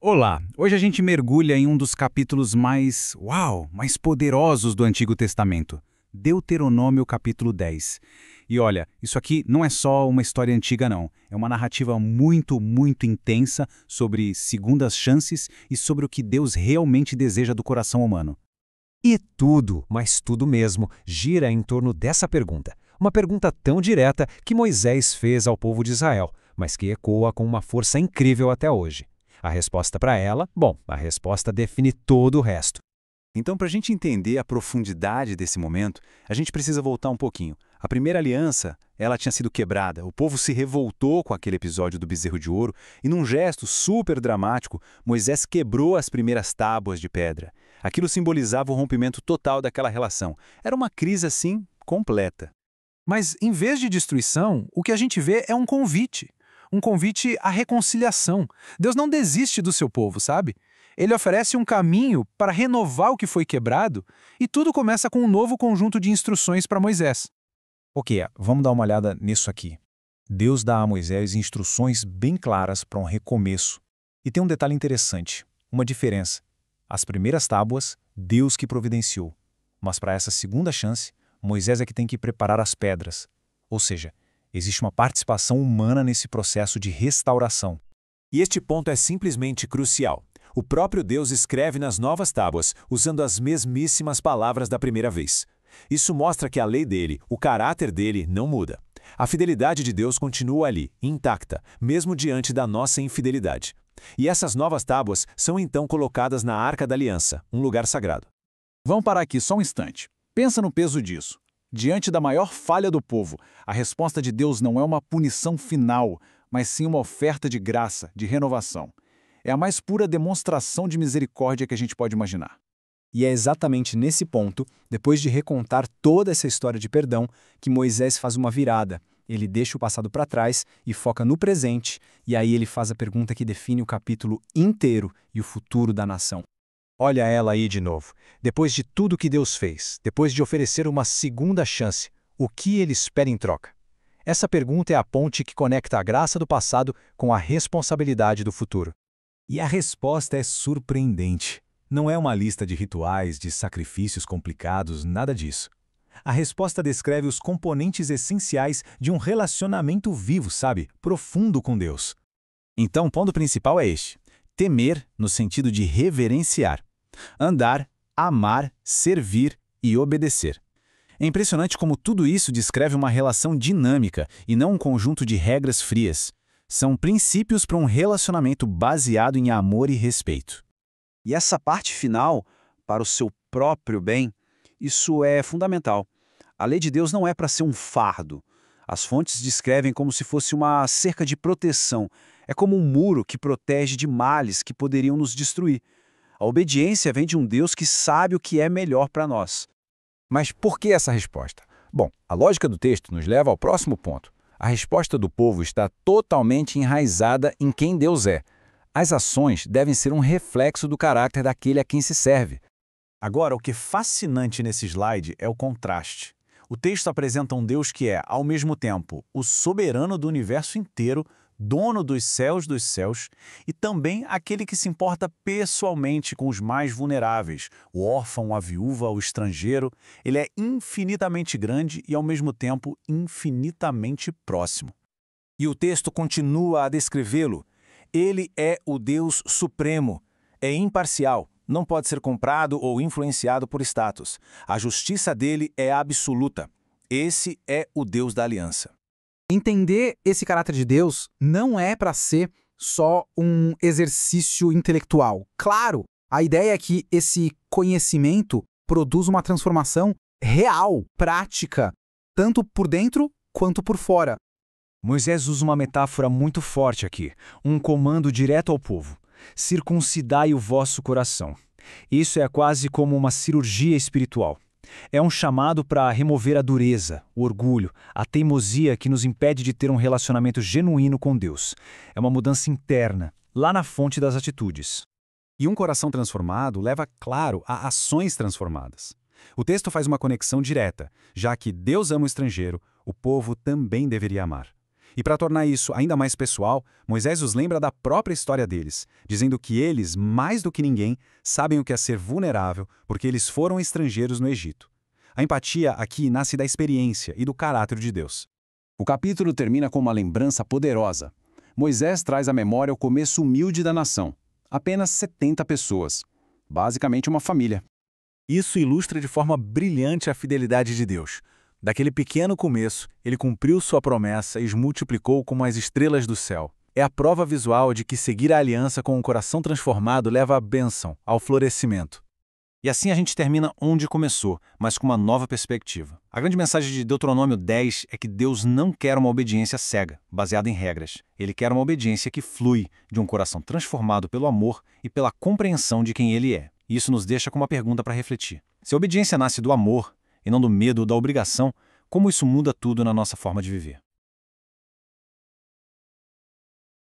Olá! Hoje a gente mergulha em um dos capítulos mais poderosos do Antigo Testamento, Deuteronômio capítulo 10. E olha, isso aqui não é só uma história antiga não, é uma narrativa muito intensa sobre segundas chances e sobre o que Deus realmente deseja do coração humano. E tudo, mas tudo mesmo, gira em torno dessa pergunta. Uma pergunta tão direta que Moisés fez ao povo de Israel, mas que ecoa com uma força incrível até hoje. A resposta para ela, a resposta define todo o resto. Então, para a gente entender a profundidade desse momento, a gente precisa voltar um pouquinho. A primeira aliança, ela tinha sido quebrada, o povo se revoltou com aquele episódio do bezerro de ouro e num gesto super dramático, Moisés quebrou as primeiras tábuas de pedra. Aquilo simbolizava o rompimento total daquela relação. Era uma crise, assim, completa. Mas, em vez de destruição, o que a gente vê é um convite. Um convite à reconciliação. Deus não desiste do seu povo, sabe? Ele oferece um caminho para renovar o que foi quebrado e tudo começa com um novo conjunto de instruções para Moisés. Ok, vamos dar uma olhada nisso aqui. Deus dá a Moisés instruções bem claras para um recomeço. E tem um detalhe interessante, uma diferença. As primeiras tábuas, Deus que providenciou. Mas para essa segunda chance, Moisés é que tem que preparar as pedras. Ou seja, existe uma participação humana nesse processo de restauração. E este ponto é simplesmente crucial. O próprio Deus escreve nas novas tábuas, usando as mesmíssimas palavras da primeira vez. Isso mostra que a lei dele, o caráter dele, não muda. A fidelidade de Deus continua ali, intacta, mesmo diante da nossa infidelidade. E essas novas tábuas são então colocadas na Arca da Aliança, um lugar sagrado. Vamos parar aqui só um instante. Pensa no peso disso. Diante da maior falha do povo, a resposta de Deus não é uma punição final, mas sim uma oferta de graça, de renovação. É a mais pura demonstração de misericórdia que a gente pode imaginar. E é exatamente nesse ponto, depois de recontar toda essa história de perdão, que Moisés faz uma virada. Ele deixa o passado para trás e foca no presente, e aí ele faz a pergunta que define o capítulo inteiro e o futuro da nação. Olha ela aí de novo. Depois de tudo que Deus fez, depois de oferecer uma segunda chance, o que ele espera em troca? Essa pergunta é a ponte que conecta a graça do passado com a responsabilidade do futuro. E a resposta é surpreendente. Não é uma lista de rituais, de sacrifícios complicados, nada disso. A resposta descreve os componentes essenciais de um relacionamento vivo, sabe? Profundo com Deus. Então, o ponto principal é este: temer no sentido de reverenciar. Andar, amar, servir e obedecer. É impressionante como tudo isso descreve uma relação dinâmica e não um conjunto de regras frias. São princípios para um relacionamento baseado em amor e respeito. E essa parte final, para o seu próprio bem, isso é fundamental. A lei de Deus não é para ser um fardo. As fontes descrevem como se fosse uma cerca de proteção. É como um muro que protege de males que poderiam nos destruir. A obediência vem de um Deus que sabe o que é melhor para nós. Mas por que essa resposta? Bom, a lógica do texto nos leva ao próximo ponto. A resposta do povo está totalmente enraizada em quem Deus é. As ações devem ser um reflexo do caráter daquele a quem se serve. Agora, o que é fascinante nesse slide é o contraste. O texto apresenta um Deus que é, ao mesmo tempo, o soberano do universo inteiro, dono dos céus e também aquele que se importa pessoalmente com os mais vulneráveis, o órfão, a viúva, o estrangeiro. Ele é infinitamente grande e, ao mesmo tempo, infinitamente próximo. E o texto continua a descrevê-lo. Ele é o Deus supremo, é imparcial, não pode ser comprado ou influenciado por status. A justiça dele é absoluta. Esse é o Deus da aliança. Entender esse caráter de Deus não é para ser só um exercício intelectual. Claro, a ideia é que esse conhecimento produz uma transformação real, prática, tanto por dentro quanto por fora. Moisés usa uma metáfora muito forte aqui, um comando direto ao povo. Circuncidai o vosso coração. Isso é quase como uma cirurgia espiritual. É um chamado para remover a dureza, o orgulho, a teimosia que nos impede de ter um relacionamento genuíno com Deus. É uma mudança interna, lá na fonte das atitudes. E um coração transformado leva, claro, a ações transformadas. O texto faz uma conexão direta, já que Deus ama o estrangeiro, o povo também deveria amar. E para tornar isso ainda mais pessoal, Moisés os lembra da própria história deles, dizendo que eles, mais do que ninguém, sabem o que é ser vulnerável, porque eles foram estrangeiros no Egito. A empatia aqui nasce da experiência e do caráter de Deus. O capítulo termina com uma lembrança poderosa. Moisés traz à memória o começo humilde da nação. Apenas 70 pessoas. Basicamente uma família. Isso ilustra de forma brilhante a fidelidade de Deus. Daquele pequeno começo, ele cumpriu sua promessa e os multiplicou como as estrelas do céu. É a prova visual de que seguir a aliança com um coração transformado leva à bênção, ao florescimento. E assim a gente termina onde começou, mas com uma nova perspectiva. A grande mensagem de Deuteronômio 10 é que Deus não quer uma obediência cega, baseada em regras. Ele quer uma obediência que flui de um coração transformado pelo amor e pela compreensão de quem Ele é. E isso nos deixa com uma pergunta para refletir. Se a obediência nasce do amor, e não do medo ou da obrigação, como isso muda tudo na nossa forma de viver?